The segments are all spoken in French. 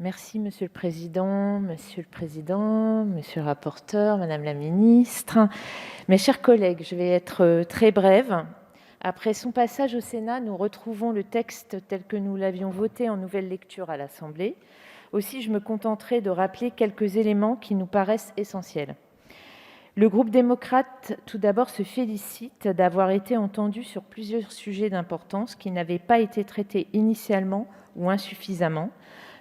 Merci Monsieur le Président, Monsieur le rapporteur, Madame la Ministre, mes chers collègues, je vais être très brève. Après son passage au Sénat, nous retrouvons le texte tel que nous l'avions voté en nouvelle lecture à l'Assemblée. Aussi, je me contenterai de rappeler quelques éléments qui nous paraissent essentiels. Le groupe démocrate, tout d'abord, se félicite d'avoir été entendu sur plusieurs sujets d'importance qui n'avaient pas été traités initialement ou insuffisamment.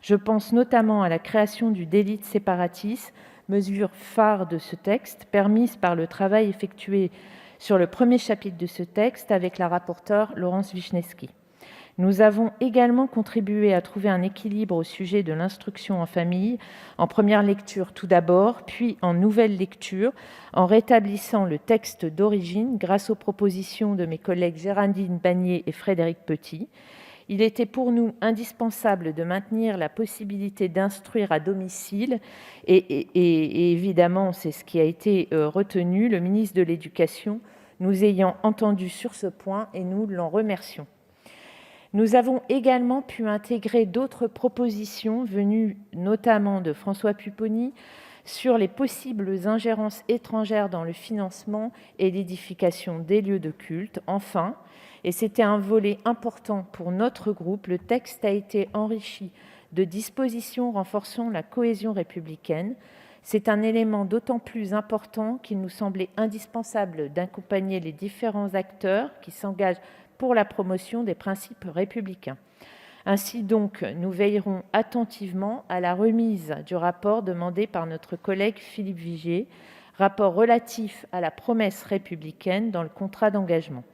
Je pense notamment à la création du délit de séparatisme, mesure phare de ce texte, permise par le travail effectué sur le premier chapitre de ce texte avec la rapporteure Laurence Vichnievsky. Nous avons également contribué à trouver un équilibre au sujet de l'instruction en famille, en première lecture tout d'abord, puis en nouvelle lecture, en rétablissant le texte d'origine grâce aux propositions de mes collègues Géraldine Bannier et Frédéric Petit. Il était pour nous indispensable de maintenir la possibilité d'instruire à domicile et évidemment, c'est ce qui a été retenu, le ministre de l'Éducation nous ayant entendus sur ce point et nous l'en remercions. Nous avons également pu intégrer d'autres propositions venues notamment de François Pupponi sur les possibles ingérences étrangères dans le financement et l'édification des lieux de culte. Enfin, et c'était un volet important pour notre groupe, le texte a été enrichi de dispositions renforçant la cohésion républicaine. C'est un élément d'autant plus important qu'il nous semblait indispensable d'accompagner les différents acteurs qui s'engagent pour la promotion des principes républicains. Ainsi donc, nous veillerons attentivement à la remise du rapport demandé par notre collègue Philippe Vigier, rapport relatif à la promesse républicaine dans le contrat d'engagement.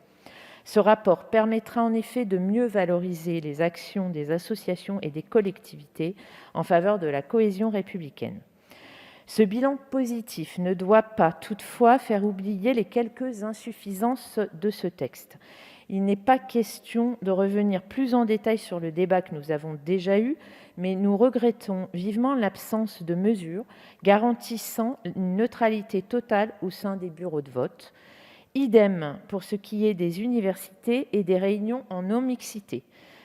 Ce rapport permettra en effet de mieux valoriser les actions des associations et des collectivités en faveur de la cohésion républicaine. Ce bilan positif ne doit pas toutefois faire oublier les quelques insuffisances de ce texte. Il n'est pas question de revenir plus en détail sur le débat que nous avons déjà eu, mais nous regrettons vivement l'absence de mesures garantissant une neutralité totale au sein des bureaux de vote. Idem pour ce qui est des universités et des réunions en non-mixité.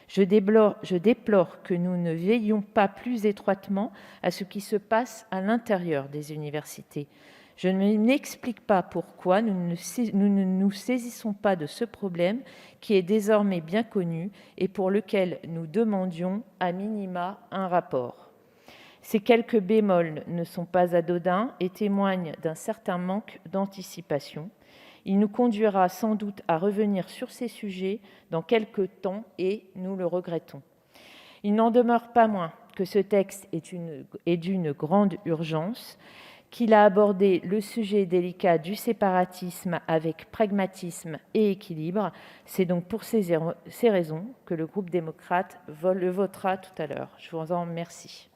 Je déplore que nous ne veillions pas plus étroitement à ce qui se passe à l'intérieur des universités. Je ne m'explique pas pourquoi nous ne nous saisissons pas de ce problème qui est désormais bien connu et pour lequel nous demandions à minima un rapport. Ces quelques bémols ne sont pas anodins et témoignent d'un certain manque d'anticipation. Il nous conduira sans doute à revenir sur ces sujets dans quelques temps et nous le regrettons. Il n'en demeure pas moins que ce texte est d'une grande urgence, qu'il a abordé le sujet délicat du séparatisme avec pragmatisme et équilibre. C'est donc pour ces raisons que le groupe démocrate le votera tout à l'heure. Je vous en remercie.